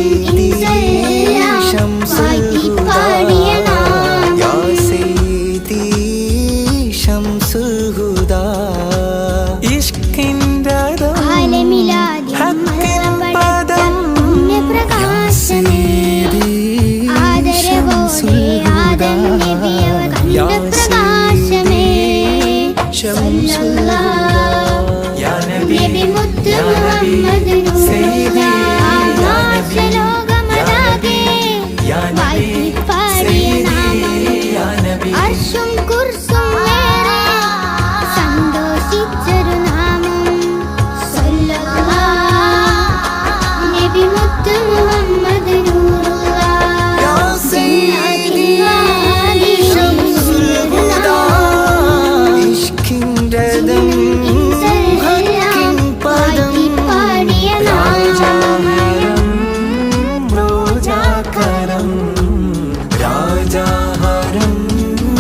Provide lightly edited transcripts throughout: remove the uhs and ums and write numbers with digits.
سيدي شمس الهدى يا سيدي شمس الهدى ഇഷ്കിന്റെ ഹക്കിൻ പദം യാ സയ്യിദി ശംസുൽ ഹുദാ യാ സയ്യിദി ശംസുൽ ഹുദാ യാ നബി യാ നബി സയ്യിദി യാ നബി യാ നബി സയ്യിദി യാ നബി അർശും കുർസും ഏറെ സന്തോഷിച്ചൊരു നാമം സല്ലല്ലാഹ് നബി മുത്ത് മുഹമ്മദ് നൂറുല്ലാഹ് യാ സയ്യിദി ശംസുൽ ഹുദാ ഇഷ്കിന്റെ ദം ഹക്കിൻ പദം രാജാഹരം റോജാകരം രാജാഹരം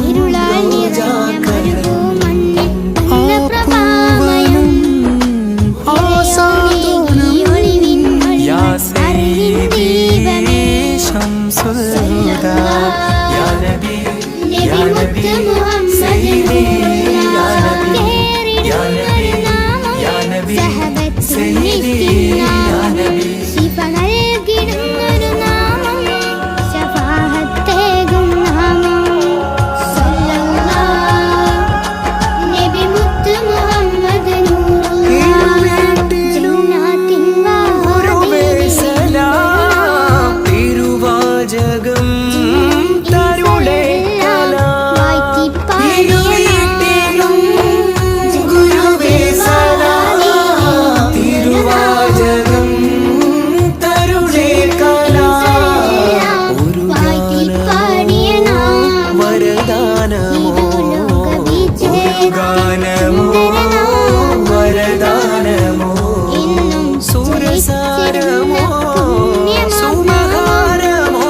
ഇരുളാൽ നിറഞ്ഞ മരുഭൂമണ്ണിൽ പ്രഭാമയം ഒളിവിൻ യാ സയ്യിദി ശംസുൽ ഹുദാ യാ നബി യാ നബി സയ്യിദി യാ നബി യാ നബി യാ നബി സയ്യിദി യാ നബി ശിഫ നൽകിടുന്നൊരു നാമം ശഫാഅത്തേകും നാമം സല്ലല്ലാഹ് നബി മുത്ത് മുഹമ്മദ് നൂറുല്ലാഹ് ജന്നാത്തിൻ ഗുരുവേ സലാം തിരുവാചകം തരുളേ കലാം ഇരുവീട്ടിലും ഗുരുവേ സലാം തിരുവാചകം തരുളേ കലാം ഒരു ഗാനമോ വരദാനമോ ഒരു ഗാനമോ വരദാനമോ സുരസാരമോ സുമഹാരമോ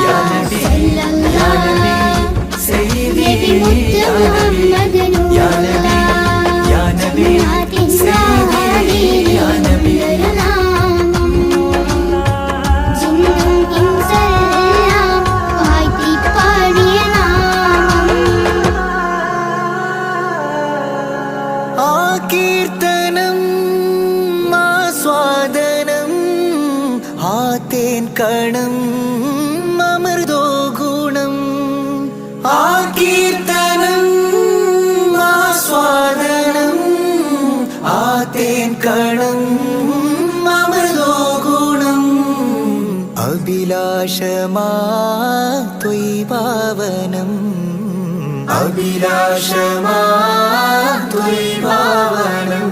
യാ നബി യാ നബി സയ്യിദി യാ നബി യാ നബി യാ നബി സയ്യിദി യാ നബി ആ കീർത്തനം ആസ്വാദനം ആ തേൻ കണം അമൃതോ ഗുണം ആ കീർത്തനം ആസ്വാദനം ആ തേൻ കണം അമൃതോ ഗുണം അഭിലാഷമാ ത്വൈഭാവനം അഭിലാഷമാ ത്വൈഭാവനം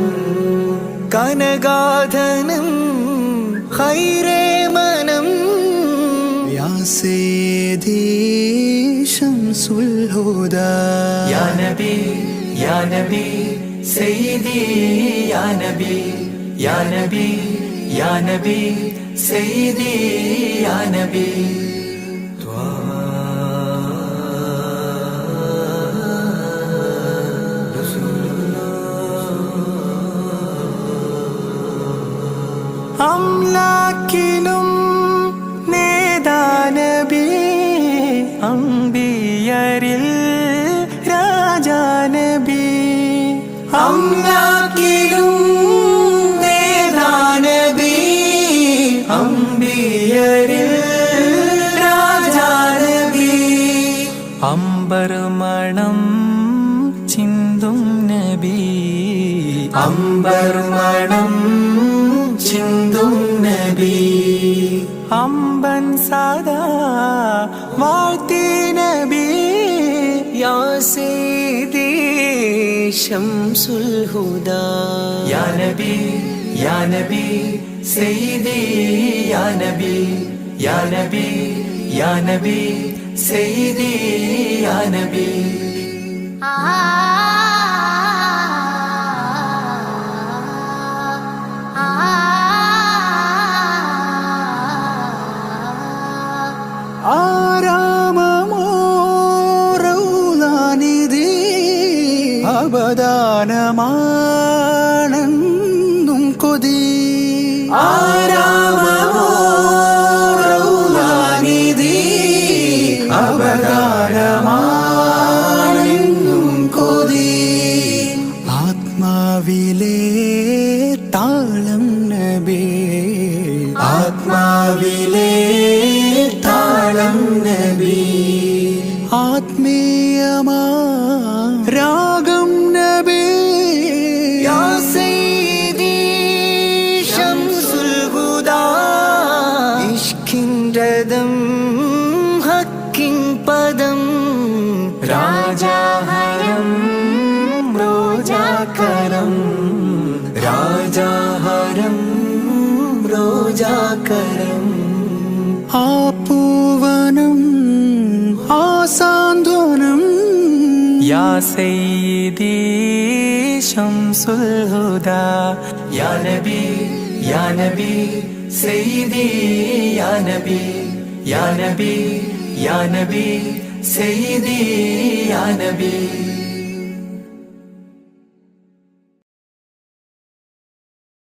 കനകാധനം ഖൈരേ മനം യാ സയ്യിദി ശംസുൽ ഹുദാ യാ നബി യാ നബി സയ്യിദി യാ നബി യാ നബി യാ നബി സയ്യിദി യാ നബി അംലാക്കിലും നേദാനബി അംബിയരിൽ രാജാനബി അംലാക്കിലും നേദാനബി അംബിയരിൽ രാജാനബി അംബർ മണം ചിന്തും നബി അംബർ മണം ചിന്തും നബി അമ്പൻ സദാ വാഴ്ത്തി നബി യാ സയ്യിദി ശംസുൽ ഹുദാ യാ നബി യാ നബി സയ്യിദി യാ നബി യാ നബി യാ നബി സയ്യിദി യാ നബി ആരാമമോ റൗലാനിധി അബദാനമാ കൊതി ആരാമമോ റൗളാനിധി അവതാരമാണെന്നും കൊതി ആത്മാവിലെ താളം നബി ആത്മാവിലെ താളം നബി ആത്മീയമാ രാഗം നബി യാ സയ്യിദി ശംസുൽ ഹുദാ ഇഷ്കിൻ രഥം ഹക്കിൻ പദം രാജാഹരം റോജാകരം രാജാഹരം റോജാകരം ആ പൂവനം ആ സാന്ത്വനം യാ സയ്യിദി ശംസുൽ ഹുദാ യാ നബി യാ നബി സയ്യിദി യാ നബി യാ നബി യാ നബി സയ്യിദി യാ നബി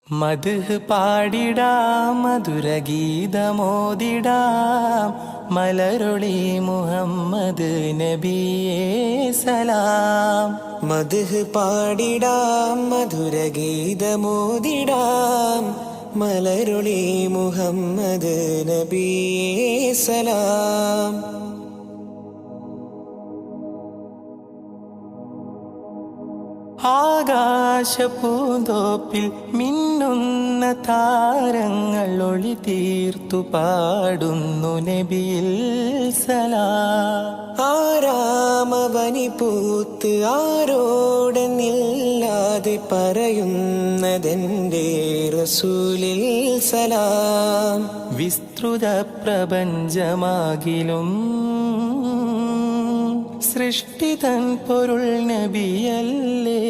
മദ്ഹ് പാടിടാം മധുരഗീതമോദിടാം മലരൊളി മുഹമ്മദ് നബിയേ സലാം മദ്ഹ് പാടിടാം മധുരഗീതമോദിടാം മലരൊളി മുഹമ്മദ് നബിയേ സലാം ആകാശപൂന്തോപ്പിൽ മിന്നുന്ന താരങ്ങൾ ഒളി തീർത്തു പാടുന്നു നബിയിൽ സലാം ആരാമവനി പൂത്ത് ആരോടെന്നില്ലാതെ പറയുന്നതെന്റെ റസൂലിൽ സലാം വിസ്തൃത പ്രപഞ്ചമാകിലും സൃഷ്ടിതൻ പൊരുൾ നബിയല്ലേ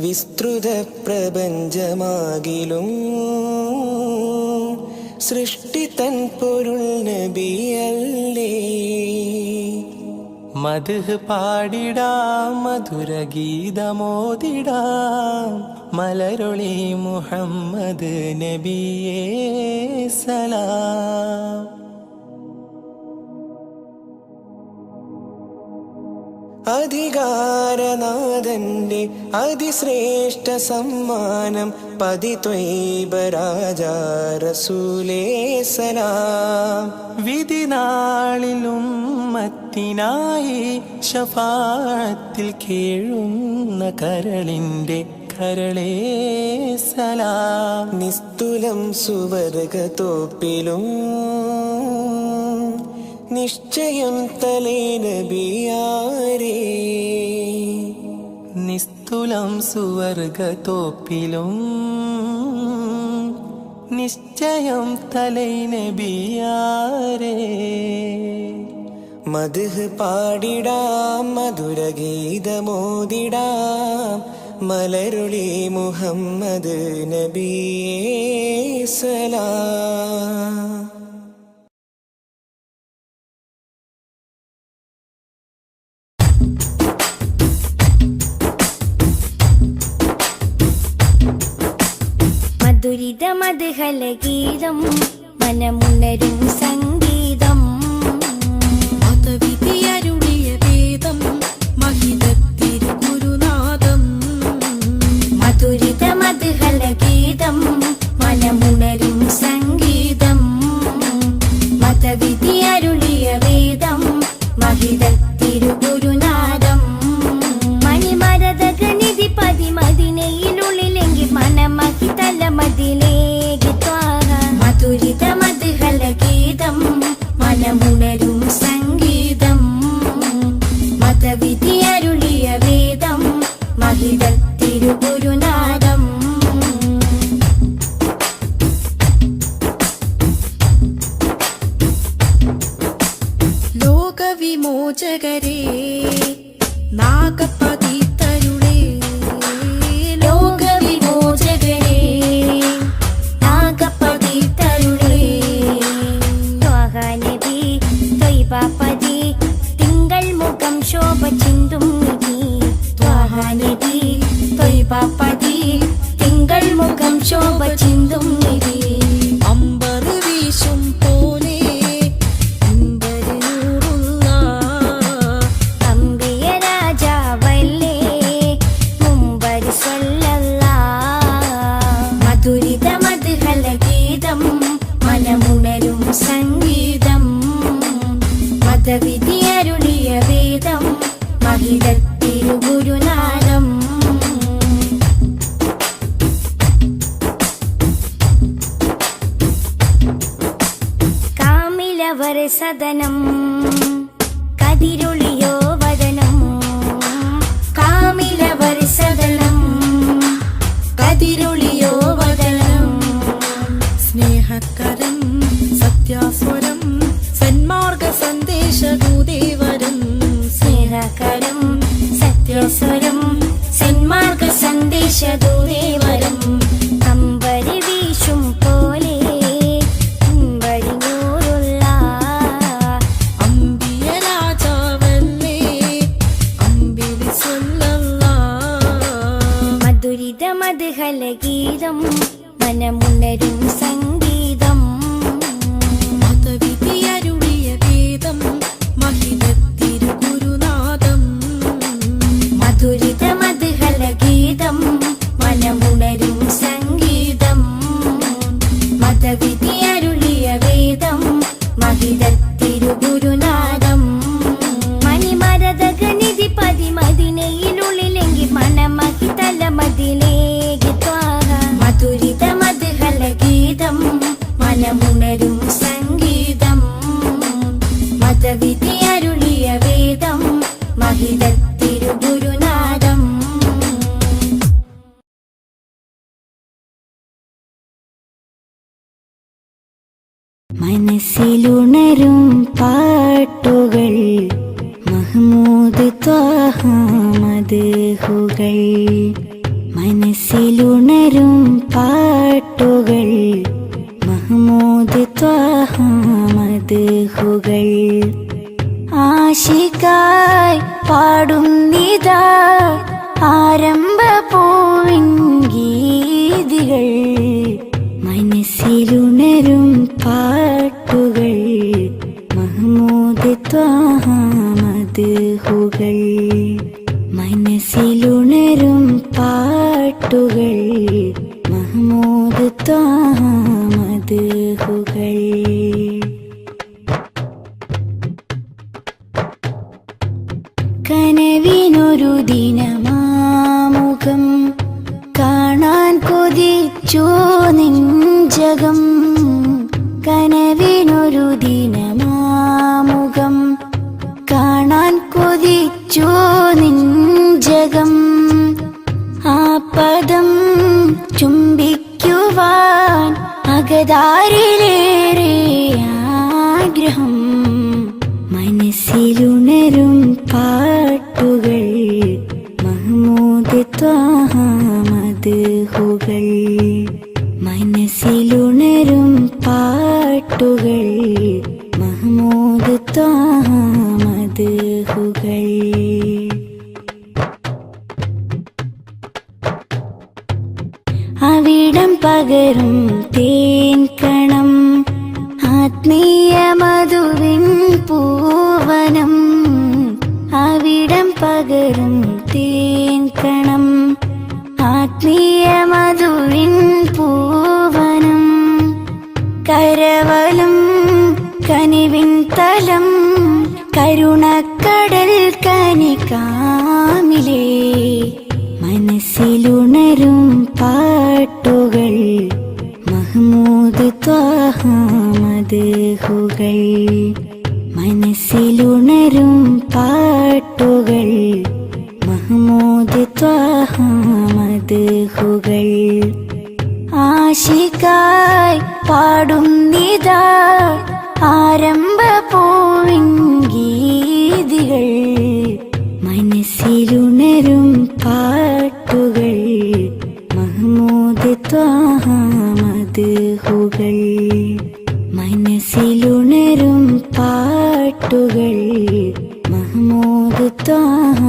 വിസ്തൃത പ്രപഞ്ചമാകിലും സൃഷ്ടിതൻ പൊരുൾ നബിയല്ലേ മദ്ഹ് പാടിടാം മധുരഗീതമോദിടാം മലരൊളി മുഹമ്മദ് നബിയേ സലാം അധികാരനാഥന്റെ അതിശ്രേഷ്ഠ സമ്മാനം പതിത്വൈബ രാജാ റസൂലേ സലാം വിധിനാളിലും മത്തിനായി ശഫാഅത്തിൽ കേഴുന്ന കരളിന്റെ കരളേ സലാം നിസ്തുലം സുവർഗത്തോപ്പിലും നിശ്ചയം തലേ നബിയാരേ നിസ്തുലം സുവർഗത്തോപ്പിലും നിശ്ചയം തലേ നബിയാരേ മദ്ഹ് പാടിടാം മധുരഗീതമോദിടാം മലരുളി മുഹമ്മദ് നബിയേ സലാം ദുരിത മദ്ഹലഗീതം മനമുണരും സംഗീതം മതവിധിയരുളിയ വേദം മഹിതത്തിരുഗുരുനാഥം മധുരിത മദ്ഹലഗീതം മനമുണരും സംഗീതം മതവിധി അരുളിയ വേദം മഹിതത്തിരുഗുരുനാഥം മണിമരതകനിധി പതിമതിനയിലുള്ളിലെങ്കിൽ മനമഹിതല മതിലേക്ക് ത്വാഹ മധുരിത മദ്ഹലഗീതം മനമുണരും സംഗീതം മതവിധി അരുളിയ വേദം മഹിതത്തിരുഗുരുനാഥം ലോകവിമോചകരേ നാഗപതിതരുളേ ലോകവിമോചകരേ നാഗപതിതരുളേ ത്വാഹ നബി ത്വയ്ബപതി തിങ്കൾ മുഖം ശോഭ ചിന്തും നിധി ത്വാഹ നബി ത്വയ്ബപതി തിങ്കൾ മുഖം ശോഭ ചിന്തും നിധി അമ്പർ വീശും പോലെ അമ്പര് നൂറുള്ള അമ്പിയ രാജാവല്ലേ മുമ്പർ മധുരിത മധുഹല ഗീതം മനമുണരും സംഗീതം മതവിധി അരുളിയ വേദം മഹിതത്തിരുഗുരുനാദം കാമിലവർ സദനം കതിരൊളിയോ വദനം കാമിലവർ സദനം കതിരൊളിയോ വദനം സ്നേഹകരം സത്യാസ്വരം സന്മാർഗ സന്ദേശദൂതേവരം സ്നേഹകരം സത്യസ്വരം സന്മാർഗ സന്ദേശദൂതേവരം അമ്പരി വീശും പോലെ അമ്പരിഞ്ഞൂറുള്ള അമ്പിയ രാജാവല്ലേ അമ്പിളി മധുരിത മധുഹല ഗീതം മനമുണരും സംഗീതം മതവിധി അരുളിയ വേദം മഹിതത്തിരുഗുരുനാദം മധുരിത മധുഹല ഗീതം മനമുണരും സംഗീതം മതവിധി അരുളിയ വേദം മഹിതത്തിരുഗുരുനാദം മണിമരതകനിധി പതിമതിനയിലുള്ളിലെങ്കിൽ മണമഹി തലമതിലേക്ക് ത്വാഹ മധുരിത മധുഹല ഗീതം മനമുണരും സംഗീതം മതവിധി അരുളിയ വേദം മഹിതത്തിരുഗുരുനാദം മനസ്സിലുണരും പാട്ടുകൾ മഹ്മൂദ് ത്വാഹ മദ്ഹുകൾ മനസ്സിലുണരും പാട്ടുകൾ മഹ്മൂദ് ത്വാഹ മദ്ഹുകൾ ആശിക്കായി പാടുന്നിതാ ആരംഭ പൂവിൻ ഗീതികൾ മനസ്സിലുണരും പാട്ടുകൾ മഹ്മൂദ് ത്വാഹ മദ്ഹുകൾ മനസ്സിലുണരും പാട്ടുകൾ മഹ്മൂദ് ത്വാഹ മദ്ഹുകൾ കനവിനൊരു ദിനമാമുഖം കാണാൻ കൊതിച്ചു നെഞ്ചകം കനവിനൊരു ദിനമാമുഖം കാണാൻ കൊതിച്ചു നെഞ്ചകം ആ പദം ചുംബിക്കുവാൻ അകതാരിലേറെ ആഗ്രഹം മനസ്സിലുണരും പാട്ടുകൾ മഹ്മൂദ് ത്വാഹ മദ്ഹുകൾ മനസ്സിലുണരും പാട്ടുകൾ മഹ്മൂദ് ത്വാഹ മദ്ഹുകൾ അവിടം പകരും തേൻ കണം ആത്മീയ മധുവിൻ പൂവനം അവിടം പകരും തേൻ കണം ആത്മീയ മധുവിൻ പൂവനം കരവലും കനിവിൻ തലം കരുണക്കടൽ കനികാമിലേ മനസ്സിലുണരും പാട്ടുകൾ മഹ്മൂദ് ത്വാഹ മദ്ഹുകൾ മനസ്സിലുണരും പാട്ടുകൾ മഹ്മൂദ് ത്വാഹ മദ്ഹുകൾ ആശിക്കായി പാടുന്നിതാ ആരംഭ പൂവിൻ ഗീതികൾ മനസ്സിലുണരും പാട്ടുകൾ മഹ്മൂദ് ത്വാഹ മദ്ഹുകൾ മനസ്സിലുണരും പാട്ടുകൾ മഹ്മൂദ് ത്വാഹ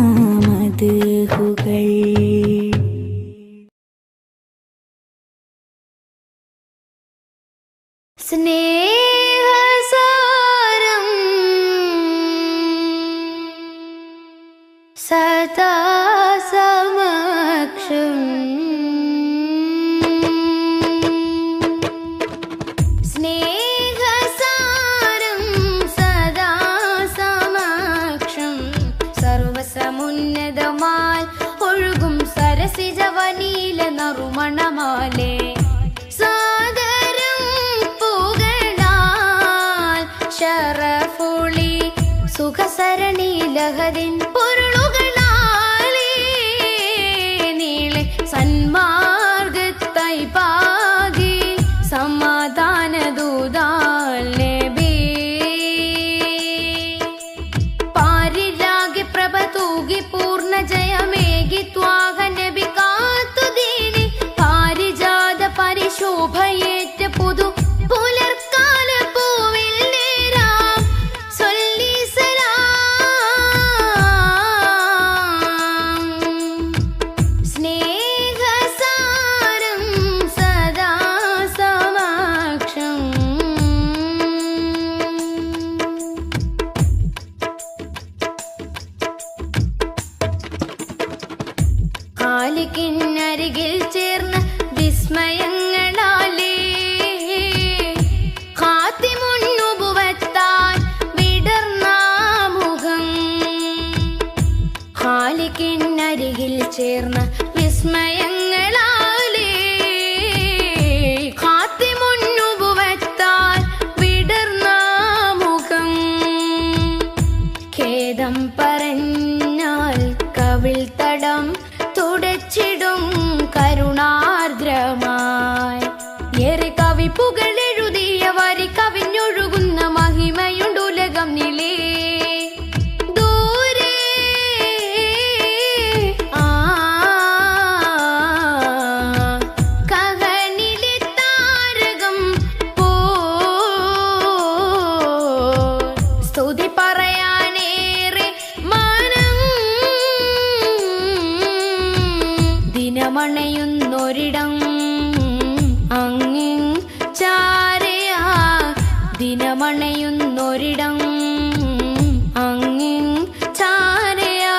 മദ്ഹുകൾ സ്നേഹസാരം സദാ സമക്ഷം സ്നേഹസാരം സദാ സമക്ഷം സർവസമുന്നതമാൽ ഒഴുകും സരസിജവനീല നറുമണമാലേ സാദരം പുകഴാൽ ശറഫുളി സുഖസരണി ലഹരിൻ പൊരുളുകളാലേ നീളെ സന്മാർഗത്തായി പാകി സമാധാന ദൂതാൽ നബി പാരിലാകെ പ്രഭ തൂകി പൂർണ്ണ ജയമേകി ത്വാഹ നബി കാത്തുദീനി പാരിജാത പരിശോഭയേറ്റ പുതു പുലർക്കാല പൂവിൽ നേരാം സൊല്ലി സലാം സ്നേഹസാരം സദാ സമക്ഷം ഖാലിക്കിനരികിൽ ചേർന്ന് വിസ്മയങ്ങളാലേ ഖാത്തിമുന്നുബുവത്താൽ വിടർന്ന മുഖം ഖാലിക്കിനരികിൽ ചേർന്ന് വിസ്മയങ്ങളാലേ ഖാത്തിമുന്നുബുവത്താൽ വിടർന്ന മുഖം ഖേദം പറഞ്ഞാൽ കവിൾ തടം തുടച്ചിടും കരുണാർദ്രമായി ഏറെ കവിപ്പുകളെഴുതിയ വരി കവിഞ്ഞൊഴുകുന്ന മഹിമയുണ്ടുലകം നിലേ ദൂരെ കഹനിലെ താരകം പോ സ്തുതി പറയാനേറെ മാനം ദിനമണയുന്നൊരിടം അങ്ങിൻ ചാരയാ ദിനമണയുന്നൊരിടം അങ്ങിൻ ചാരയാ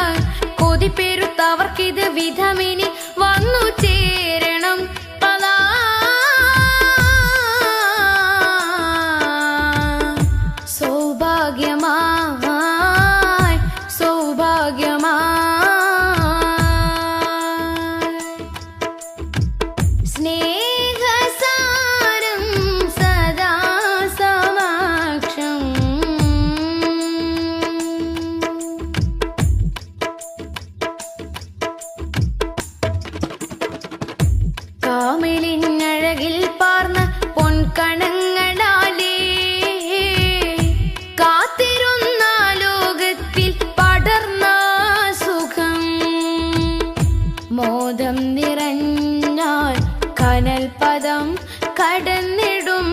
കൊതിപ്പെരുത്തവർക്കിത് വിധമിനി വന്നു ചേരണം പലാ സൗഭാഗ്യമായി സൗഭാഗ്യമായി സ്നേഹസാരം സദാ സമക്ഷം കാമിലിനഴകിൽ പാർന്ന പൊൻകണങ്ങളാലേ കാത്തിരുന്ന ലോകത്തിൽ പടർന്ന സുഖം മോദം നിറഞ്ഞാൽ കനൽ പദം കടന്നിടും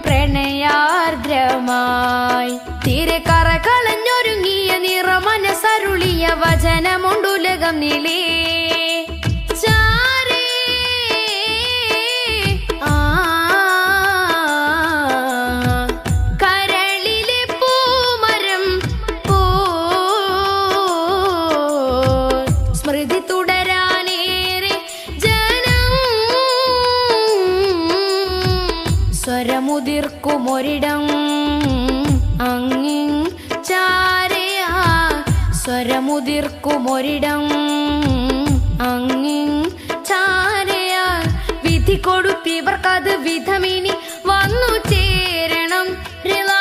പ്രണയാർദ്രമായി തീരെ കറകളഞ്ഞൊരുങ്ങിയ നിറമനസരുളിയ വചനമുണ്ടുലകം നിലേ ചാരേ കരളിലെ പൂമരം പോ സ്മൃതി തുടരാനേറെ ജനം സ്വരമുതിർക്കുമൊരിടം അങ്ങിൻ ചാരയാ സ്വരമുതിർക്കുമൊരിടം അങ്ങിൻ ചാരയാ വിധി കൊടുത്തിവർക്കത് വിധമിനി വന്നു ചേരണം റിളാ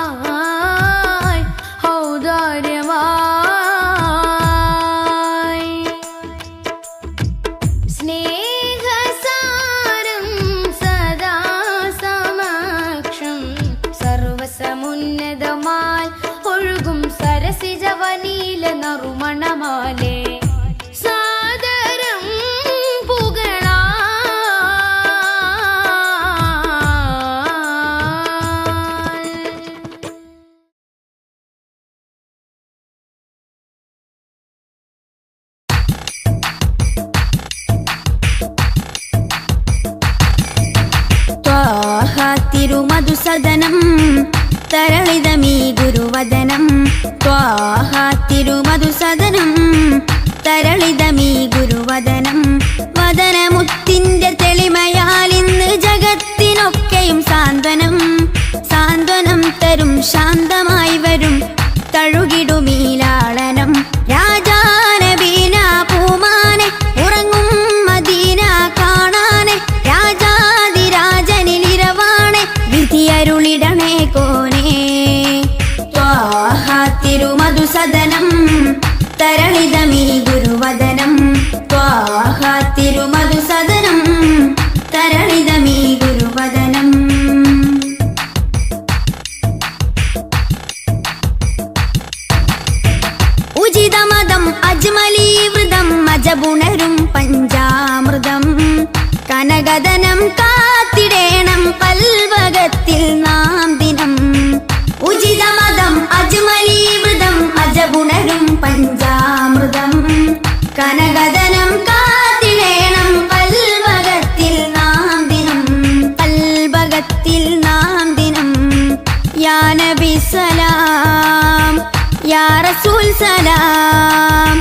ഔദാര്യമായി ഔദാര്യമായി സ്നേഹസാരം സദാ സമക്ഷം സർവസമുന്നതമാൽ തരളിതമീ ഗുരുവദനം ത്വാഹ തിരുമധുസദനം തരളിതമീ ഗുരുവദനം വദനമുത്തിന്റെ തെളിമയാൽ ഇന്ന് ജഗത്തിനൊക്കെയും സാന്ത്വനം സാന്ത്വനം തരും ശാന്തമായി വരും തഴുകിടുമീലാളനം രാജാനബീന പൂമാനെ ഉറങ്ങും മദീന കാണാനെ രാജാതിരാജനിലിരവാണെ വിധിയരുളിടണേ കോനേ ത്വാഹ തിരുമധുസദനം തരളിതമീ ഗുരുവദനം ത്വാഹ തിരുമധുസദനം തരളിതമീ ഗുരുവദനം ഉചിതമതം അജ്മലീവൃതം അജബുണരും പഞ്ചാമൃതം കനകദനം കാത്തിടേണം കൽവകത്തിൽ നാം ദിനം ഉചിതമതം അജ്മലീവൃതം അജബുണരും പഞ്ചാമൃതം കനകദനം കാത്തിടേണം കൽവകത്തിൽ നാം ദിനം കൽവകത്തിൽ നാം ദിനം യാ നബി സലാം യാ റസൂൽ സലാം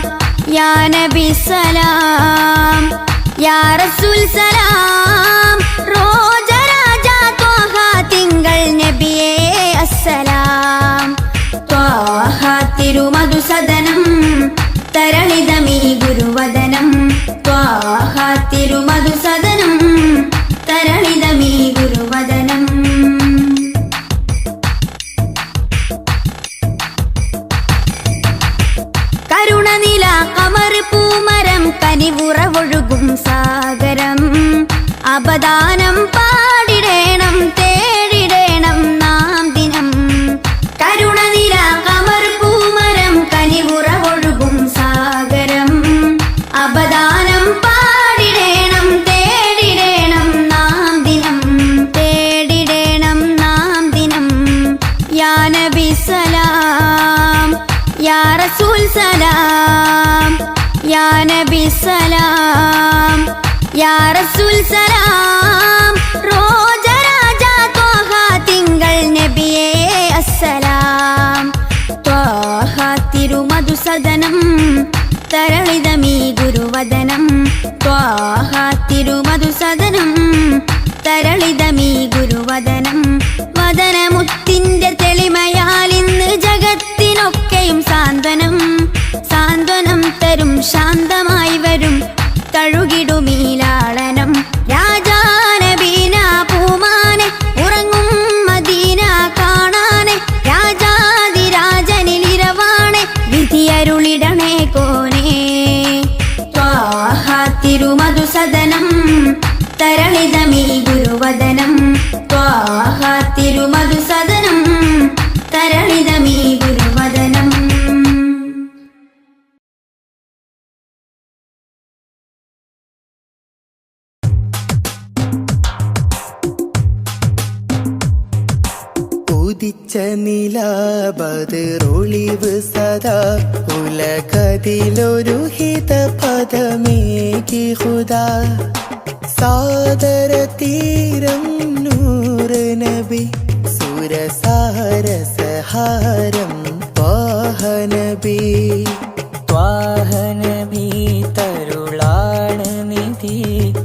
യാ നബി സലാം യാ റസൂൽ സലാം റോജ രാജ ത്വാഹ തിങ്കൾ നബിയേ അസ്സലാം ത്വാഹ തിരുമധുസദനം തരളിതമീ ഗുരുവദനം ത്വാഹ തിരുമധുസദനം തരളിതമീ ഗുരുവദനം കരുണനില കമർ പൂമരം കനിവുറവൊഴുകും സാഗരം അപദാനം പാടിടേണം തേടിടേണം നാം ദിനം കരുണനില കമർ പൂമരം കനിവുറവൊഴുകും സാഗരം അപദാനം പാടിടേണം തേടിടേണം നാം ദിനം തേടിടേണം നാം ദിനം യാ നബി സലാം യാ റസൂൽ സലാം യാ നബി സലാം യാ റസൂൽ സലാം റോജ രാജ ത്വാഹ തിങ്കൾ നബിയേ അസ്സലാം ത്വാഹ തിരുമധുസദനം തരളിതമീ ഗുരുവദനം ത്വാഹ തിരുമധുസദനം തരളിതമീ ഗുരുവദനം വദനമുത്തിന്റെ തെളിമയാൽ ഇന്ന് ജഗത്തിനൊക്കെയും സാന്ത്വനം സാന്ത്വനം തരും ശാന്തമായി വരും തഴുകിടുമീലാളനം രാജാനബീന പൂമാനെ ഉറങ്ങും മദീന കാണാനെ രാജാതിരാജനിലിരവാണെ വിധിയരുളിടണേ കോനേ ത്വാഹ തിരുമധുസദനം തരളിതമീ ഗുരുവദനം ത്വാഹ തിരുമധുസദനം തരളിതമീ ഗുരുവദനം ഉദിച്ച നിലാബദറൊളിവ് സദാ ഉലകതിലൊരു ഹിത പദമേകി ഹുദാ സാദര തീരം നൂറ് നബി സുരസാരസഹാരം ത്വാഹ നബി ത്വാഹ നബി തരുളാണ് നിധി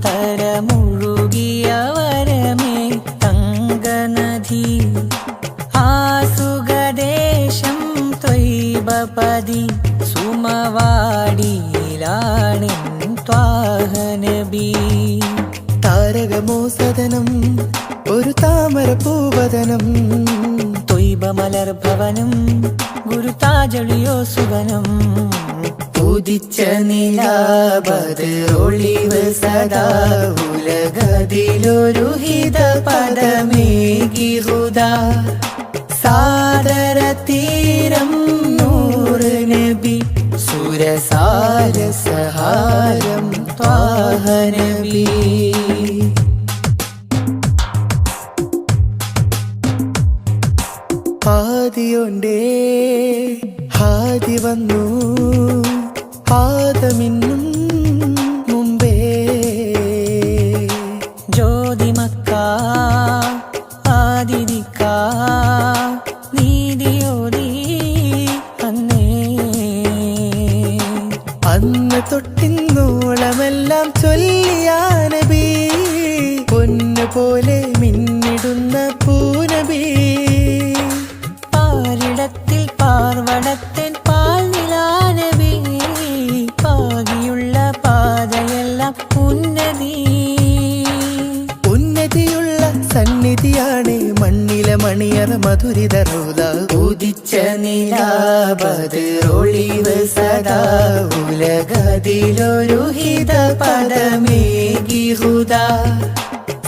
തരമുഴുകിയ വരമേ തങ്കനദി ആസുഖദേശം ത്വയ്ബപതി സുമവാടിയിലാണിൻ ത്വാഹ നബി താരകമോ സദനം ഒരു താമര പൂവദനം തൊയ്ബമലർഭവനം ഗുരുതാജളിയോ സുവനം ഉദിച്ച നിലാബദറൊളിവ് സദാ ഉലകതിലൊരു ഹിത പദമേകി ഹുദാ സാദര തീരം നൂറ് നബി സുരസാരസഹാരം ത്വാഹ നബി ആദിയൊണ്ടേ ഹാദി വന്നു പാദമിന്നും മുമ്പേ ജ്യോതിമക്ക ആദിദിക്ക പാർവണത്തിൻ പാൽ നിലാനബി പാകിയുള്ള പാതയെല്ലാം ഉന്നതിയുള്ള സന്നിധിയാണ് മണ്ണിലെ മണിയറ മധുരിത റൗദ ഉദിച്ച നിലാബദ്റൊളിവ് സദാ ഉലകതിലൊരു ഹിത പദമേകി ഹുദാ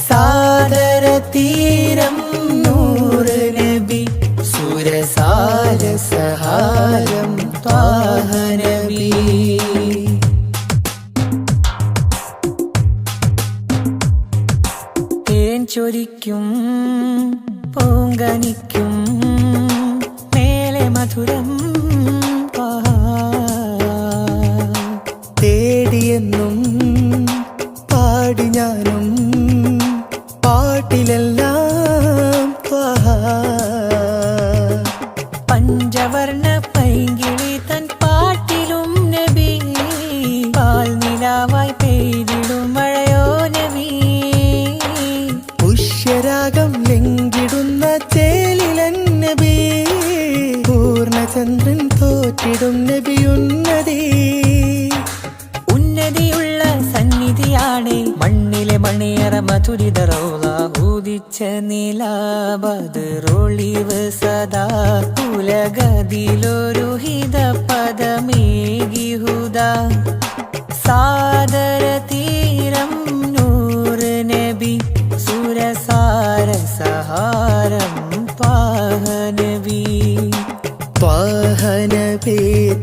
സാദര തീരം നൂറ് നബി സുരസാര സഹാരം ത്വാഹ നബി തേൻ ചൊരിക്കും പൂങ്കനിക്കും മേലെ മധുരം തേടിയെന്നും പാടി ഞാനും പാട്ടിലെല്ലാം പഞ്ചവർണ്ണ പൈങ്കിളി തൻ പാട്ടിലും നബി പാൽ നിലാവായി പെയ്തിടും മഴയോ നബി പുഷ്യരാഗം ലംഘിടുന്ന ചേലിലൻ നബി പൂർണ്ണചന്ദ്രൻ തോറ്റിടും നബി ഉന്നതിയുള്ള സന്നിധിയാണ് മണ്ണിലെ മണിയറ മധുരിത റൗള ഉദിച്ച നിലാബദ്റൊളിവ് സദാ ഉലകതിലൊരു ഹിത പദമേകി ഹുദാ സാദര തീരം നൂറ് നബി സുരസാര സഹാരം ത്വാഹ നബി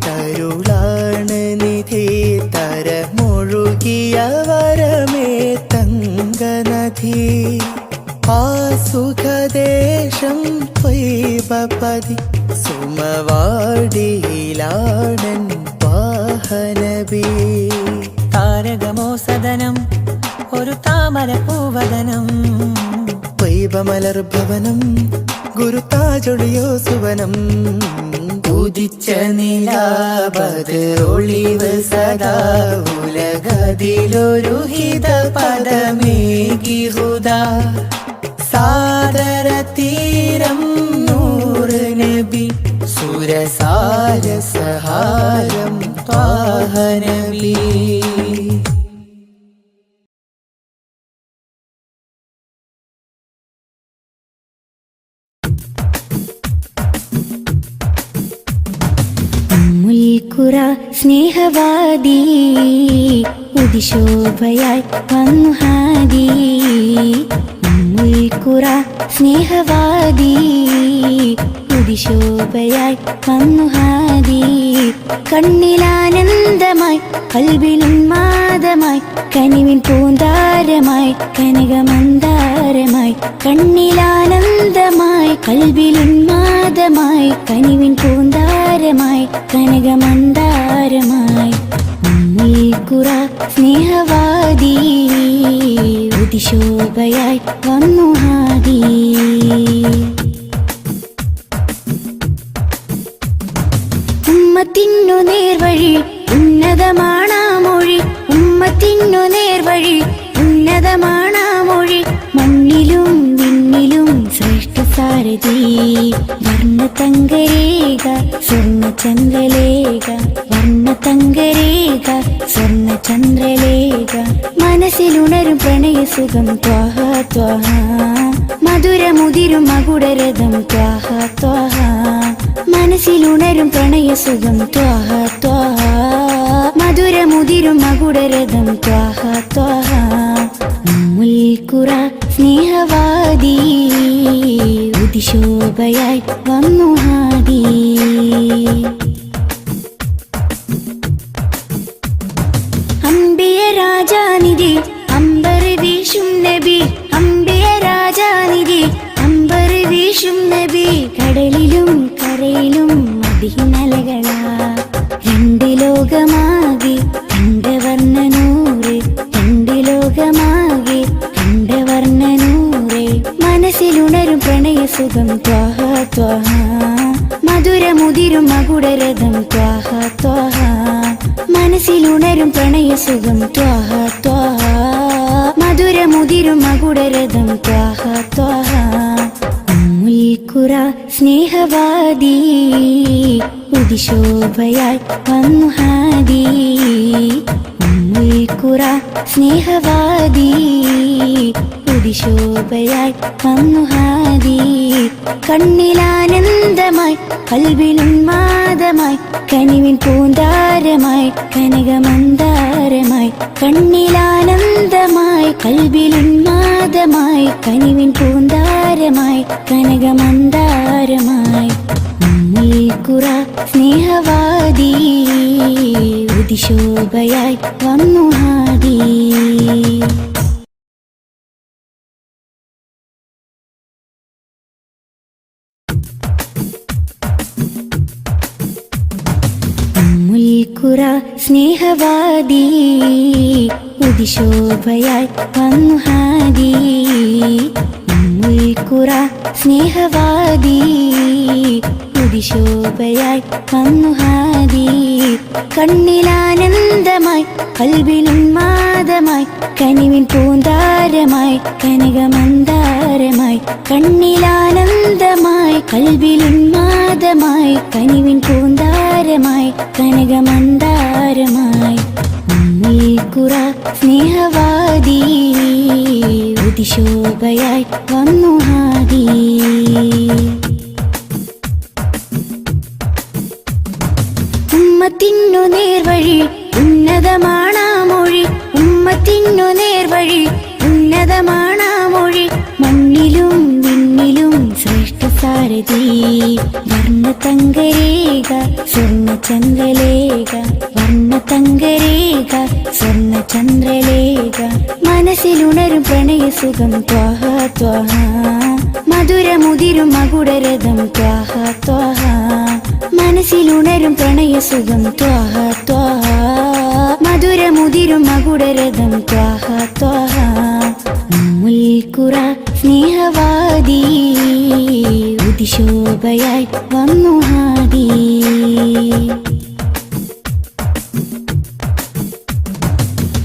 തരുളാണ് നിധി തരമൊഴുകിയ വരമേ തങ്കനദി ആ സുഖദേശം ത്വയ്ബപതി സുമവാടിയിലാണൻ ത്വാഹ നബി താരകമോ സദനം ഒരു താമര പൂവദനം ത്വയ്ബമലർഭവനം ഗുരുതാജൊളിയോ സുവനം ഉദിച്ച നിലാബദ്റൊളിവ് സദാ ഉലകതിലൊരു ഹിത പദമേകി ഹുദാ സാദര തീരം നൂറ് നബി സുരസാര സഹാരം ത്വാഹ നബി ഖുറ സ്നേഹവാദി ഉദിശോഭയായി വന്നു ഹാദി ഖുറ സ്നേഹവാദി ഉദിശോഭയായി വന്നു ഹാദി കണ്ണിലാനന്ദമായി കൽബിലുന്മാദമായി കനിവിൻ പൂന്താരമായി കനകമന്ദാരമായി കണ്ണിലാനന്ദമായി കൽബിലുന്മാദമായി കനിവിൻ പൂന്താരമായി കനകമന്ദാരമായി ഖുറ സ്നേഹവാദി ഉദിശോഭയായി വന്നു ഹാദി ഉമ്മത്തിനു നേർവഴി ഉന്നതമാണാ മൊഴി ഉമ്മത്തിനു നേർവഴി ഉന്നതമാണാ മൊഴി മണ്ണിലും വിണ്ണിലും ശ്രേഷ്ഠ സാരഥി വർണ്ണതങ്കരേഖ സ്വർണ്ണചന്ദ്രലേഖ വർണ്ണതങ്കരേഖ സ്വർണ്ണചന്ദ്രലേഖ മനസ്സിലുണരും പ്രണയസുഖം ത്വാഹ ത്വാഹ മധുരമുതിരും മകുടരഥം ത്വാഹ ത്വാഹ മനസ്സിലുണരും പ്രണയസുഖം ത്വാഹ ത്വാഹ മധുരമുതിരും മകുടരഥം ത്വാഹ ത്വാഹ ഖുറ സ്നേഹവാദി ഉദിശോഭയായി വന്നു ഹാദി അംബിയ രാജാനിധി അമ്പർ വീശും നബി അംബിയ രാജാനിധി അമ്പർ വീശും നബി കടലിലും കരയിലും മദീനലകളാ രണ്ട് ലോകമാകെ കണ്ടവർണ്ണനൂറ് രണ്ട് ലോകമാകെ കണ്ടവർണ്ണനൂറ് മനസ്സിലുണരും പ്രണയസുഖം ത്വാഹ ത്വാഹ മധുരമുതിരും മകുടരഥം ത്വാഹ ത്വാഹ മനസ്സിലുണരും പ്രണയസുഖം ത്വാഹ ത്വാഹ മധുരമുതിരും മകുടരഥം ത്വാഹ ത്വാഹ ഖുറ സ്നേഹവാദി ഉദിശോഭയായി വന്നു ഹാദി ഉമ്മുൽ ഖുറ സ്നേഹവാദി ഉദിശോഭയായി വന്നു ഹാദി കണ്ണിലാനന്ദമായി കൽവിനുന്മാദമായി കനിവിൻ പൂന്താരമായി കനകമന്ദാരമായി കണ്ണിലാനന്ദമായി കൽവിലുന്മാദമായി കനിവിൻ പൂന്താരമായി കനകമന്ദാരമായി ഉമ്മുൽ ഖുറ സ്നേഹവാദി ഉദിശോഭയായി വന്നു ഹാദി ഉമ്മുൽ ഖുറ സ്നേഹവാദി ഉദിശോഭയായി വന്നു ഹാദി ഉമ്മുൽ ഖുറ സ്നേഹവാദി ഉദിശോഭയായി വന്നു ഹാദി കണ്ണിലാനന്ദമായി കൽവിനുന്മാദമായി കനിവിൻ പൂന്താരമായി കനകമന്ദാരമായി കണ്ണിലാനന്ദമായി കൽവിലുന്മാദമായി കനിവിൻ പൂന്താരമായി കനകമന്ദാരമായി ഉമ്മുൽ ഖുറ സ്നേഹവാദി ഉദിശോഭയായി വന്നു ഹാദി ഉമ്മത്തിനു നേർവഴി ഉന്നതമാണാ മൊഴി ഉമ്മത്തിനു നേർവഴി ഉന്നതമാണാ മൊഴി മണ്ണിലും വിണ്ണിലും ശ്രേഷ്ഠ സാരഥി വർണ്ണതങ്കരേഖ സ്വർണ്ണചന്ദ്രലേഖ വർണ്ണതങ്കരേഖ സ്വർണ്ണചന്ദ്രലേഖ മനസ്സിലുണരും പ്രണയസുഖം ത്വാഹ ത്വാഹ മധുരമുതിരും മകുടരഥം ത്വാഹ ത്വാഹ മനസ്സിലുണരും പ്രണയസുഖം ത്വാഹ ത്വാഹ മധുരമുതിരും മകുടരഥം ത്വാഹ ത്വാഹ ഉമ്മുൽ ഖുറ സ്നേഹവാദി ഉദിശോഭയായി വന്നു ഹാദി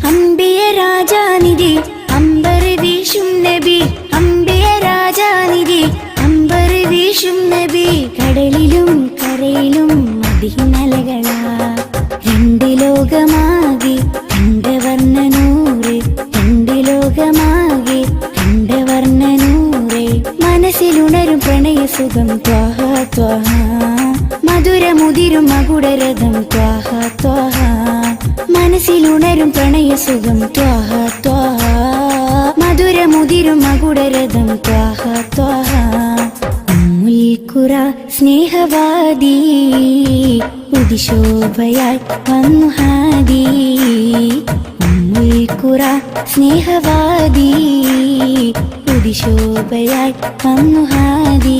അംബിയ രാജാനിധി അമ്പർ വീശും നബി അംബിയ രാജാനിധി അമ്പർ വീശും നബി കടലിലും കരയിലും മദീനലകളാ രണ്ട് ലോകമാകെ രണ്ട് വർണ്ണനൂറ് രണ്ട് ലോകമാകെ രണ്ട് വർണ്ണനൂറ് മനസ്സിലുണരും പ്രണയസുഖം ത്വാഹ ത്വാഹ മധുരമുതിരും മകുടരഥം ത്വാഹ ത്വാഹ മനസ്സിലുണരും പ്രണയസുഖം ത്വാഹ ത്വാഹ മധുരമുതിരും മകുടരഥം ത്വാഹ ത്വാഹ ഉമ്മുൽ ഖുറ സ്നേഹവാദി ഉദിശോഭയായി വന്നു ഹാദി ഉമ്മുൽ ഖുറ സ്നേഹവാദി ഉദിശോഭയായി വന്നു ഹാദി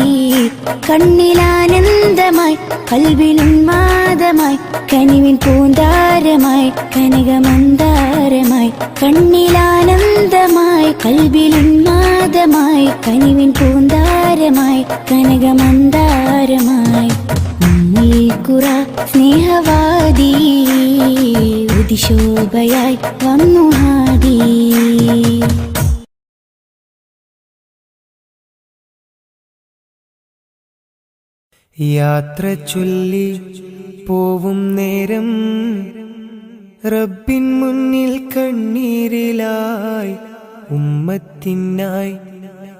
കണ്ണിലാനന്ദമായി കൽവിനുന്മാദമായി കനിവിൻ പൂന്താരമായി കനകമന്ദാരമായി കണ്ണിലാനന്ദമായി കൽവിലുന്മാദമായി കനിവിൻ പൂന്താരമായി കനകമന്ദാരമായി ഉമ്മുൽ ഖുറ സ്നേഹവാദി ഉദിശോഭയായി വന്നു ഹാദി യാത്ര ചൊല്ലി പോവും നേരം റബ്ബിൻ മുന്നിൽ കണ്ണീരിലായി ഉമ്മത്തിനായി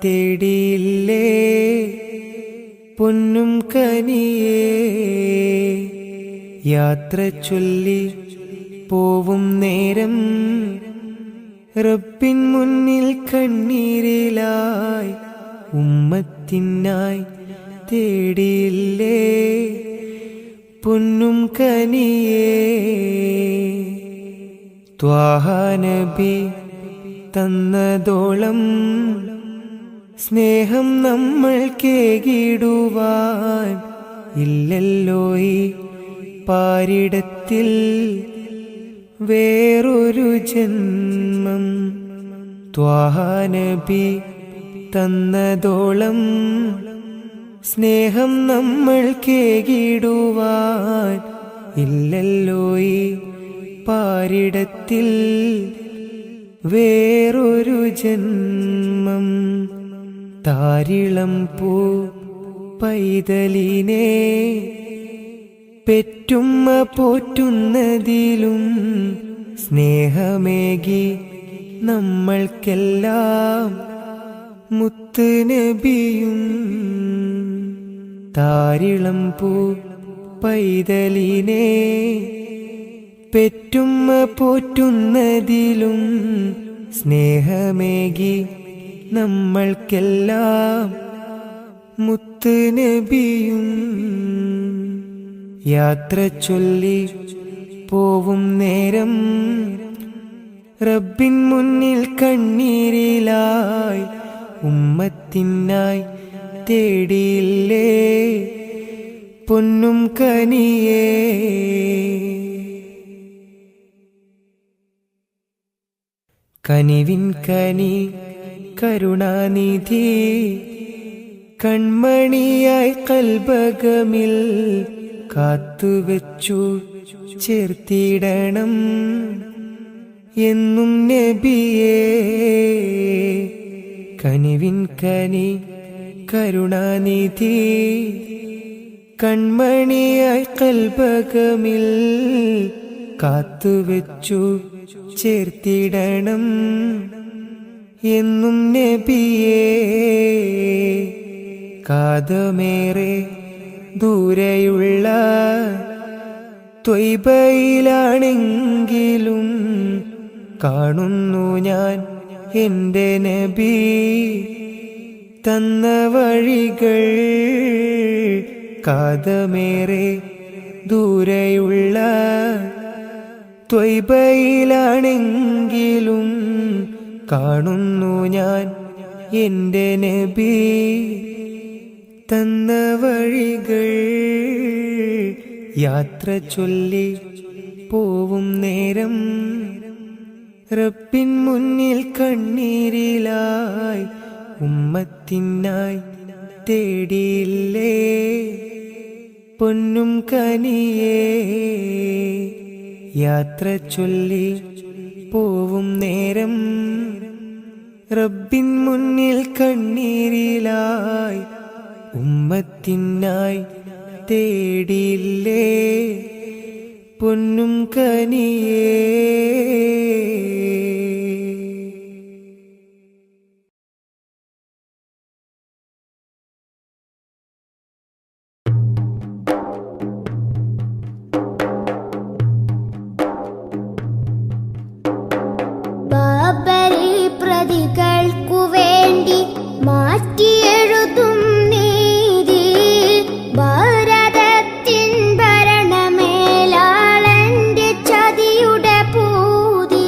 തേടിയില്ലേ പൊന്നും കനിയേ യാത്ര ചൊല്ലി പോവും നേരം റബ്ബിൻ മുന്നിൽ കണ്ണീരിലായി ഉമ്മത്തിനായി തേടിയില്ലേ പൊന്നും കനിയേ ത്വാഹ നബി തന്നതോളം സ്നേഹം നമ്മൾ കേകിടുവാൻ ഇല്ലല്ലോ ഈ പാരിടത്തിൽ വേറൊരു ജന്മം ത്വാഹ നബി തന്നതോളം സ്നേഹം നമ്മൾ കേകിടുവാൻ ഇല്ലല്ലോ ഈ പാരിടത്തിൽ വേറൊരു ജന്മം താരിളം പൂ പൈതലിനെ പെറ്റുമ്മ പോറ്റുന്നതിലും സ്നേഹമേകി നമ്മൾക്കെല്ലാം മുത്ത് നബിയും. താരിളം പൂ പൈതലിനെ പെറ്റുമ്മ പോറ്റുന്നതിലും സ്നേഹമേകി നമ്മൾക്കെല്ലാം മുത്ത് നബിയും. യാത്ര ചൊല്ലി പോവും നേരം റബ്ബിൻ മുന്നിൽ കണ്ണീരിലായി ഉമ്മത്തിനായി തേടിയില്ലേ പൊന്നും കനിയേ. കനിവിൻ കനി കരുണാനിധി കൺമണിയായി കൽബകമിൽ കാത്തുവെച്ചു ചേർത്തിടണം എന്നും നബിയേ. കനിവിൻ കനി കരുണാനിധി കൺമണിയായി കൽബകമിൽ കാത്തുവെച്ചു ചേർത്തിടണം എന്നും നബിയേ. കാതമേറെ ദൂരെയുള്ള ത്വയ്ബയിലാണെങ്കിലും കാണുന്നു ഞാൻ എൻ്റെ നബി തന്ന വഴികൾ. കാതമേറെ ദൂരെയുള്ള ത്വയ്ബയിലാണെങ്കിലും കാണുന്നു ഞാൻ എൻ്റെ നബി തന്ന വഴികൾ. യാത്ര ചൊല്ലി പോവും നേരം റബ്ബിൻ മുന്നിൽ കണ്ണീരിലായി ഉമ്മത്തിനായി തേടിയില്ലേ പൊന്നും കനിയേ. യാത്ര ചൊല്ലി പോവും നേരം റബ്ബിൻ മുന്നിൽ കണ്ണീരിലായി ഉമ്മത്തിനായി തേടിയില്ലേ പൊന്നും കനിയേ. ബാബരി പ്രതികൾക്കു വേണ്ടി മാറ്റിയെഴുതും നീതി ഭാരതത്തിൻ ഭരണമേലാളന്റെ ചതിയുടെ പൂതി.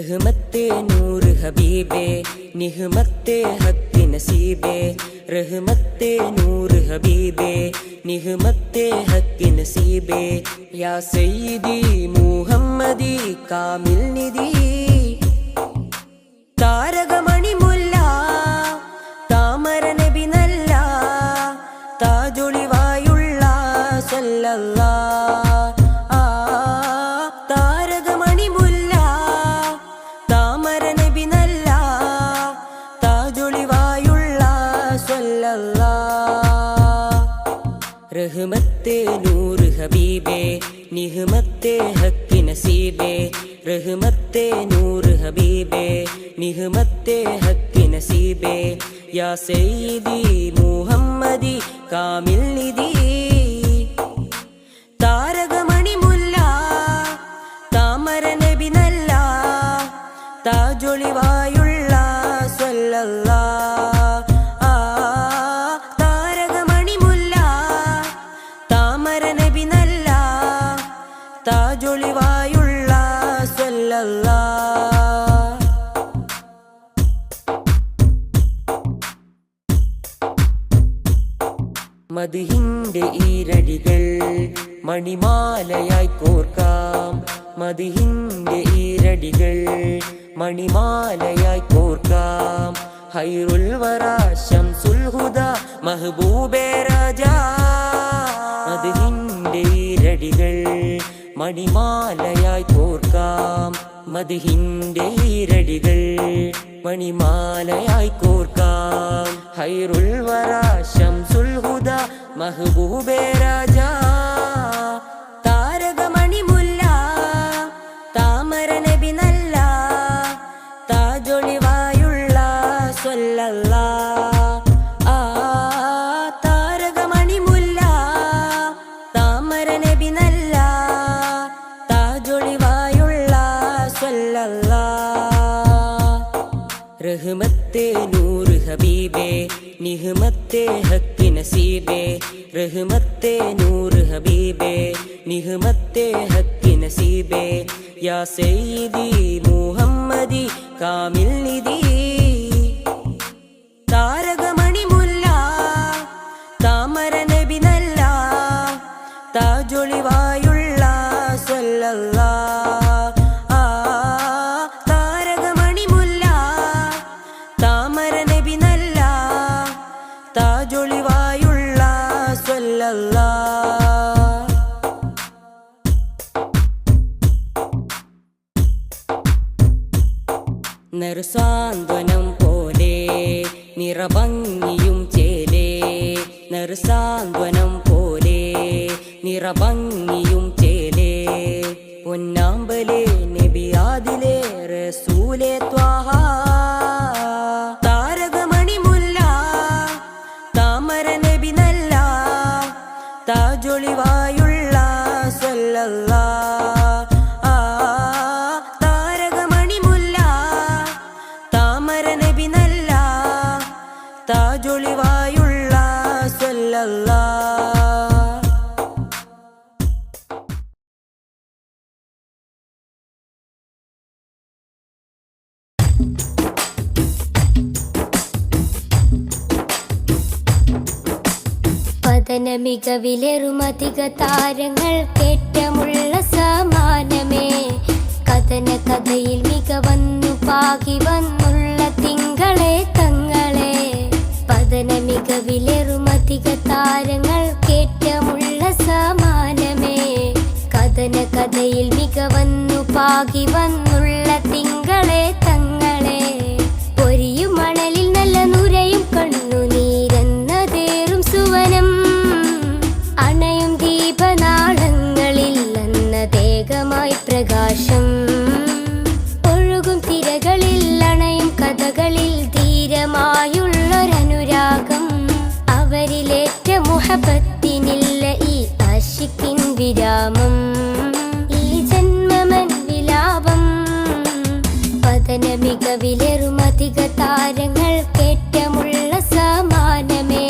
റഹ്മത്തെ നൂറ് ഹബീബേ നിഹ്മത്തെ ഹക്ക് നസീബേ റഹ്മത്തെ നൂറ് ഹബീബേ നിഹ്മത്തെ ഹക്ക് നസീബേ യാ സയ്യിദി മുഹമ്മദി കാമിൽ നിധി താരകമണി മുല്ല താമര നബി നല്ല താജൊളിവായുള്ള സല്ലല്ലാ താരകമണി മുല്ല താമര നബി നല്ല താജൊളിവായുള്ള സല്ലല്ലാ റഹ്മത്തെ നൂറ് ഹബീബേ നിഹ്മത്തെ ഹക്ക് നസീബേ റഹ്മത്തെ നൂറ് ഹബീബേ നിഹ്മത്തെ ഹക്ക് നസീബേ യാ സയ്യിദി മുഹമ്മദി കാമിൽ നിധി താരകമണി മുല്ല താമര നബി നല്ല താജൊളിവായുള്ള സല്ലല്ലാ താരകമണി മുല്ല താമര നബി നല്ല താജൊളിവായുള്ള സല്ലല്ലാ മദിഹിന്റെ ഈരടികൾ മണിമാലയായി കോർക്കാം മദിഹിന്റെ ഈരടികൾ മണിമാലയായി കോർക്കാം ഹൈറുൽ വറ ശംസുൽ ഹുദ മഹബൂബേ രാജാ മദിഹിന്റെ ഈരടികൾ മണിമാലയായി കോർക്കാം മദിഹിന്റെ ഈരടികൾ മണിമാലയായി കോർക്കാം ഹൈറുൽ വറ ശംസുൽ ഹുദ മഹബൂബേ രാജാ താരകമണി മുല്ല താമര നബി നല്ല താജൊളിവായുള്ള സല്ലല്ലാ താരകമണി മുല്ല താമര നബി നല്ല താജൊളിവായുള്ള സല്ലല്ലാ റഹ്മത്തെ നൂറ് ഹബീബേ നിഹ്മത്തെ ഹക്ക് നസീബേ റഹ്മത്തെ നൂറ് ഹബീബേ നിഹ്മത്തെ ഹക്ക് നസീബേ യാ സയ്യിദി മുഹമ്മദി കാമിൽ നിധി താരകമണി മുല്ല താമര നബി നല്ല താജൊളിവായുള്ള സല്ലല്ലാ താരകമണി മുല്ല താമര നബി നല്ല താജൊളിവായുള്ള സല്ലല്ലാ നറുസാന്ത്വനം പോലെ നിറഭംഗിയും ചേലേ നറുസാന്ത്വനം പോലെ നിറഭംഗിയും ചേലേ പൊന്നാമ്പലേ നബിയാദിലേ റസൂലേ ത്വാഹ താരകമണി മുല്ല താമര നബി നല്ല താജൊളിവായുള്ള സല്ലല്ലാ താരകമണി മുല്ല താമര നബി നല്ല താജൊളിവായുള്ള സല്ലല്ലാ പതന മികവിലെറുമധിക താരങ്ങൾ കേറ്റമുള്ള സമാനമേ കഥന കഥയിൽ മികവന്നു പാകി വന്നുള്ള തിങ്കളെ തങ്ങളെ പതന മികവിലെറുമധിക താരങ്ങൾ കേറ്റമുള്ള സമാനമേ കഥന കഥയിൽ മികവന്നു പാകി വന്നുള്ള തിങ്കളെ തങ്ങളെ പൊരിയും മണലിൽ നല്ല നുരയും കണ്ണുനീരെന്നതേറും സുവനം അണയും ദീപനാളങ്ങളിൽ അന്നതേകമായി പ്രകാശം ഒഴുകും തിരകളിൽ അണയും കഥകളിൽ ധീരമായുള്ളൊരനുരാഗം അവരിലേറ്റ മുഹബത്തിനില്ല ഈ ആശിക്കിൻ വിരാമം ഈ ജന്മമൻ വിലാപം പതന മികവിലെറുമധിക താരങ്ങൾ കേറ്റമുള്ള സമാനമേ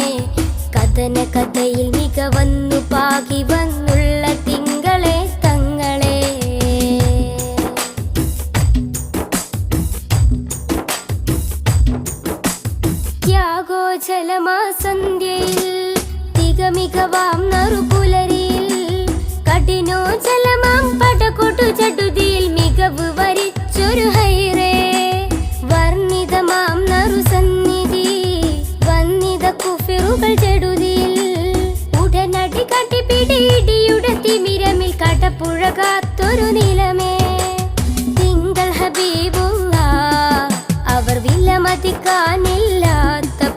കഥന കഥയിൽ മികവന്നു പാകി വന്നുള്ള തിങ്കളെ തങ്ങളെ കഠിനോജലമാസന്ധ്യയിൽ തികമികവാം നറുപുലരിയിൽ കഠിനോജലമാം പടകൊട്ടു ചടുതിയിൽ മികവ് വരിച്ചൊരു ഹൈറേ വർണ്ണിതമാം നറുസന്നിധി വന്നിത കുഫിറുകൾ ചെടുതിയിൽ ഉടനടി കട്ടിപ്പിടിയിടിയുടെ തിമിരമിൽ കടപ്പുഴ കാത്തൊരു നിലമേ തിങ്കൾ ഹബീബുള്ള അവർ വിലമതിക്കാനില്ലാത്ത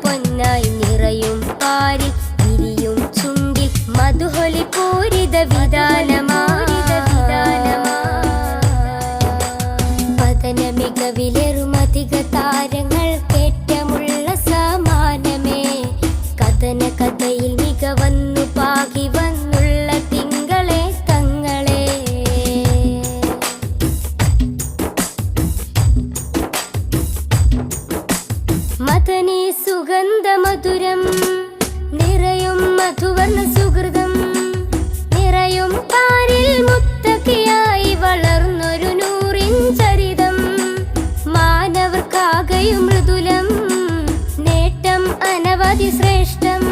പൊന്നായി നിറയും പാരിൽ വിരിയും ചുണ്ടിൽ മധുഹൊലി പൂരിത പതന മികവിലെറുമധിക താരങ്ങൾ കേറ്റമുള്ള സമാനമേ കഥന കഥയിൽ മികവന്നു പാകി വന്നുള്ള തിങ്കളെ തങ്ങളെ മദനീ സുഗന്ധ മധുരം നിറയും മധുവർണ്ണ സുഹൃതം നിറയും പാരിൽ മുത്തക്കിയായി വളർന്നൊരു നൂറിൻ ചരിതം മാനവർക്കാകയും മൃദുലം നേട്ടം അനവധി ശ്രേഷ്ഠം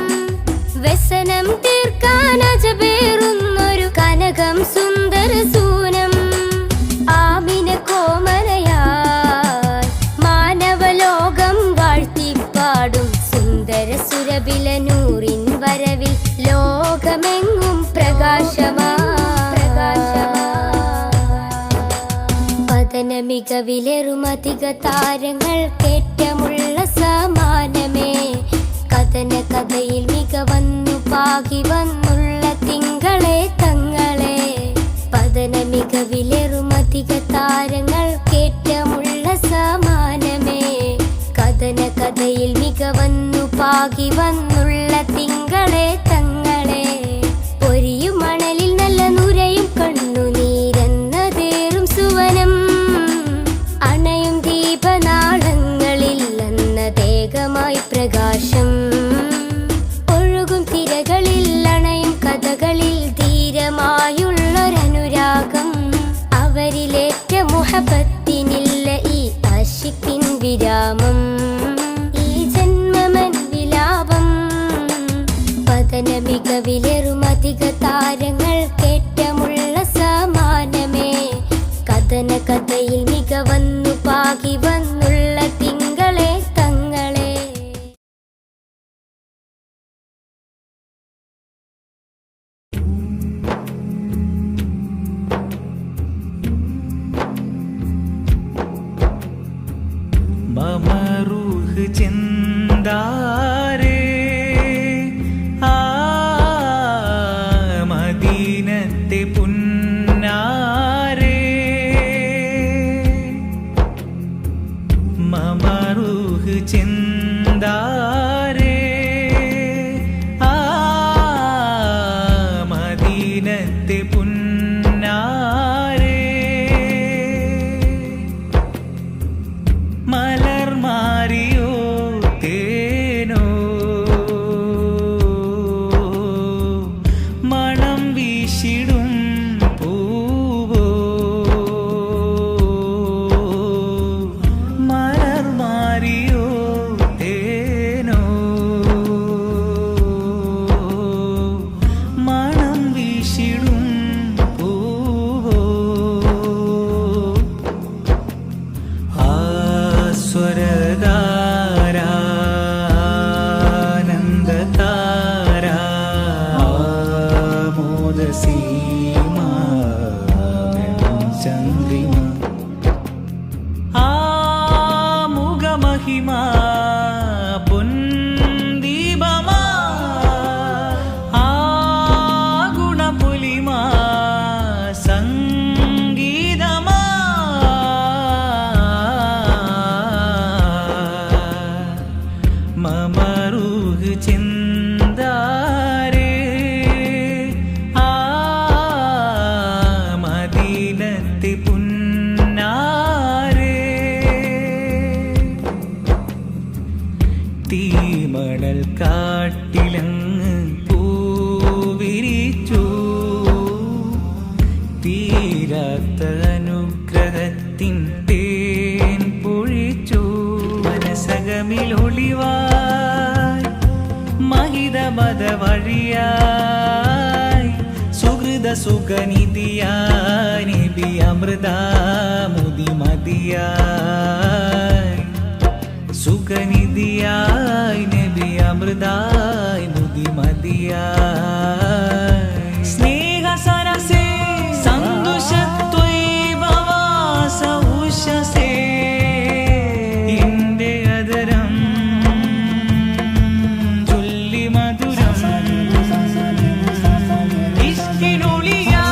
വ്യസനം തീർക്കാൻ അജബേറുന്നൊരു കനകം സുന്ദര സൂനം ആമിന കോമലയായി മാനവലോകം വാഴ്ത്തിപ്പാടും സുന്ദര സുരബില നൂറിൻ വരവിൽ ലോകമെങ്ങും പ്രകാശമാ പതന മികവിലെറുമധിക താരങ്ങൾ കേറ്റമുള്ള സമാനമേ കഥന കഥയിൽ മികവന്നു പാകി വന്നുള്ള തിങ്കളെ തങ്ങളെ പതന മികവിലെറുമധിക താരങ്ങൾ കേറ്റമുള്ള സമാനമേ കഥന കഥയിൽ മികവന്നു പാകി വന്നുള്ള തിങ്കളെ തങ്ങളെ പൊരിയും മണലിൽ നല്ല നുരയും കണ്ണുനീരെന്നതേറും സുവനം അണയും ദീപനാളങ്ങളിൽ അന്നതേകമായി പ്രകാശം ഒഴുകും തിരകളിൽ അണയും കഥകളിൽ ധീരമായുള്ളൊരനുരാഗം അവരിലേറ്റ മുഹബത്തിനില്ല ഈ ആശിക്കിൻ വിരാമം ഈ ജന്മമൻ വിലാപം പതന മികവിലെറുമധിക താരങ്ങൾ കേറ്റമുള്ള സമാനമേ കഥന കഥയിൽ മികവന്നു പാകി വന്നുള്ള തിങ്കളെ തങ്ങളെ മമറൂഹ് ചെന്താരേ ആ മദീനത്തെ പുന്നാരേ മമറൂഹ് ചെന്താരേ ആ മദീനത്തെ പുന്നാരേ മലർ മാറിയോ തേനോ മണം വീശിടും പൂവോ മലർ മാറിയോ തേനോ മണം വീശിടും പൂവോ സ്വരധാരാനന്ദതാരാ ആമോദസീമാ ചന്ദ്രിമ ആമുഖമഹിമാ പൊൻദീപമാ ആഗുണപുലിമാ സംഗീതമാ മമറൂഹ് ചെന്താരേ ആ മദീനത്തെ പുന്നാരേ തീമണൽ കാട്ടിലങ്ങ് പൂവിരിച്ചു തീരാത്ത അനുഗ്രഹത്തിൻ തേൻ പൊഴിച്ചു മനസകമിൽ ഒളിവായി മതവഴിയായി സുഹൃത സുഖനിധിയായി നബി അമൃത മുദിമതിയായി സുഖനിധിയായി നബി അമൃതായി മുദിമതിയായി സ്നേഹ സരസേ സന്തോഷത്വൈവവാസ ഉഷസേ എന്റെ അതരം ചൊല്ലി മധുരം ഇഷ്കിനുളിയാ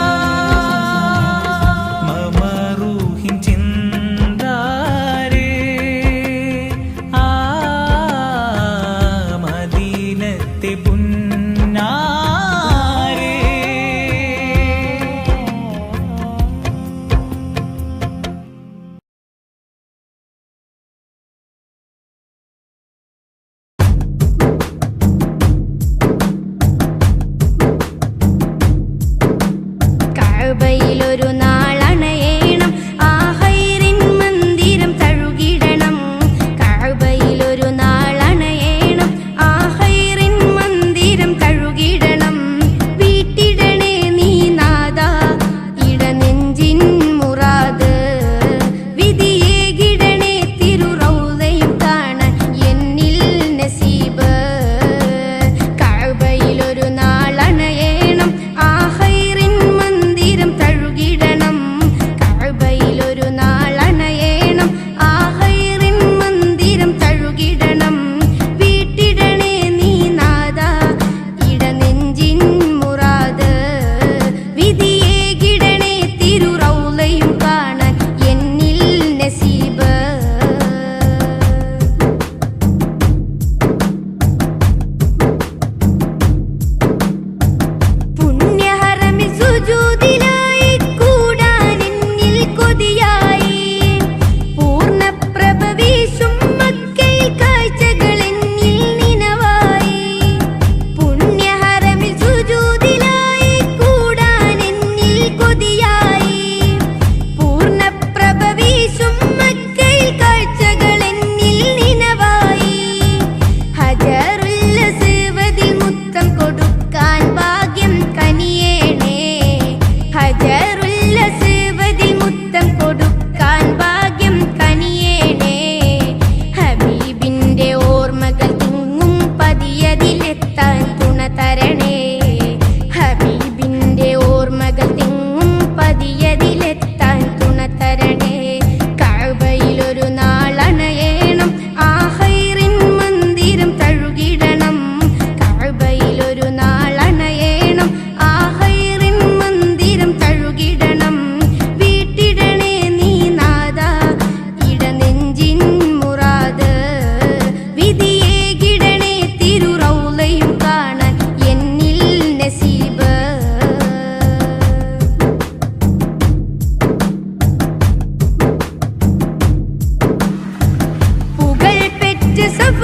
മമ റൂഹിൻ ചിന്താരേ ആ മദീനത്തെ പുന്നാരേ കഅബയിലൊരു നാളണയേണം ആ ഹൈറിൻ മന്ദിരം തഴുകിടണം കഅബയിലൊരു നാളണയേണം ആ ഹൈറിൻ മന്ദിരം തഴുകിടണം വീട്ടിടണേ നീ നാദാ ഇടനെഞ്ചിൻ മുറാദ് വിധിയേകിടണേ തിരുറൗളയും കാണാൻ എന്നിൽ നസീബ് കഅബയിലൊരു നാളണയേണം ആ ഹൈറിൻ മന്ദിരം തഴുകിടണം കഅബയിലൊരു നാളണയേണം ആ ഹൈറിൻ മന്ദിരം തഴുകിടണം വീട്ടിടണേ നീ നാദാ ഇടനെഞ്ചിൻ മുറാദ് വിധിയേകിടണേ തിരുറൗളയും കാണാൻ എന്നിൽ നസീബ് പുണ്യഹറമിൽ സുജൂദിലായി കൂടാൻ എന്നിൽ കൊതിയായി പൂർണ്ണപ്രഭ വീശും മക്കയിൽ കാഴ്ചകൾ എന്നിൽ നിനവായി പുണ്യഹറമിൽ സുജൂദിലായി കൂടാൻ എന്നിൽ കൊതിയായി പൂർണ്ണപ്രഭ വീശും മക്കയിൽ കാഴ്ചകൾ എന്നിൽ നിനവായി ഹജറുൽ അസ്വദിൽ മുത്തം കൊടുക്കാൻ ഭാഗ്യം കനിയേണേ ഹജറുൽ അസ്വദിൽ മുത്തം കൊടുക്കാൻ ഭാഗ്യം കനിയേണേ ഹബീബിന്റെ ഓർമ്മകൾ തിങ്ങും പതിയതിലെത്താൻ തുണ തരണേ ഹബീബിന്റെ ഓർമ്മകൾ തിങ്ങും പതിയതിലെത്താൻ തുണ തരണേ കഅബയിലൊരു നാളണയേണം ആ ഹൈറിൻ മന്ദിരം തഴുകിടണം കഅബയിലൊരു നാളണയേണം ആ ഹൈറിൻ മന്ദിരം തഴുകിടണം വീട്ടിടണേ നീ നാദാ ഇടനെഞ്ചിൻ മുറാദ് വിധിയേകിടണേ തിരുറൗളയും കാണാൻ എന്നിൽ നസീബ് പുകഴ് പെറ്റ സഫ